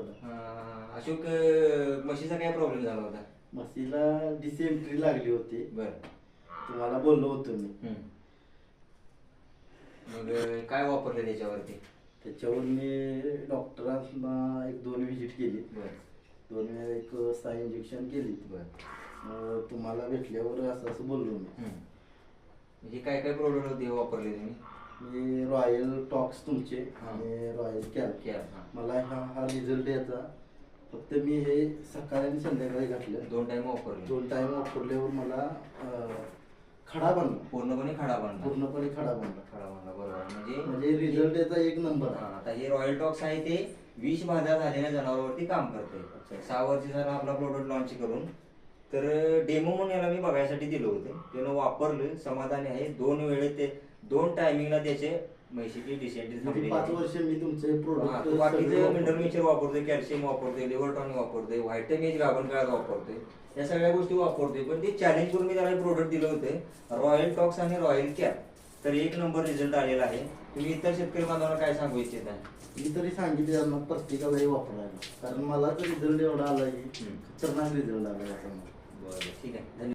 होता. अशोक म्हशीचा काय प्रॉब्लेम झाला होता? म्हशीला डिसेंट्री लागली होती. बर. तुम्हाला बोललो होतो मी. मग काय वापरलं त्याच्यावरती? त्याच्यावर मी डॉक्टरांना 1-2 व्हिजिट केली. बर. 2 वेळा एक 6 इंजेक्शन केली. बर. तुम्हाला भेटल्यावर असं बोललो मी. म्हणजे काय काय प्रोडक्ट होते वापरले तुम्ही? मी रॉयल टॉक्स तुमचे आणि रॉयल कॅप. मला हा रिझल्ट याचा फक्त मी हे सकाळी आणि संध्याकाळी घातलं. 2 टाइम वापरले. 2 टाइम वापरल्यावर मला खडा बनला. पूर्णपणे खडा बनला. पूर्णपणे खडा बनला. खडा बनला, बरोबर. म्हणजे रिझल्ट याचा 1 नंबर. आता हे रॉयल टॉक्स आहे ते विष बाधा झालेल्या जनावरांवरती काम करते. 6 वर्ष झाला आपला प्रोडक्ट लॉन्च करून. तर डेमो म्हणून याला मी बघायसाठी दिलं होतं. त्यानं वापरलं, समाधानी आहे. 2 वेळे ते 2 टायमिंगला त्याचे म्हशीची डिसेंट्री 5 वर्ष मी तुमचे प्रोडक्ट बाकीचे मिनरल मिक्सचर वापरतोय, कॅल्शियम वापरतोय, लिव्हर टॉनिक वापरतोय, व्हायटमिन गाभण काळात वापरतोय, या सगळ्या गोष्टी वापरतोय. पण ते चॅलेंज करून मी त्याला प्रोडक्ट दिलं होतं रॉयल टॉक्स आणि रॉयल कॅप. तर 1 नंबर रिझल्ट आलेला आहे. तुम्ही इतर शेतकरी बांधवांना काय सांगू इच्छिता? मी तरी सांगितले त्यांना प्रत्येकाला हे वापरायला, कारण मला तर रिझल्ट एवढा आला की खतरनाक रिझल्ट आला. बरं, ठीक आहे.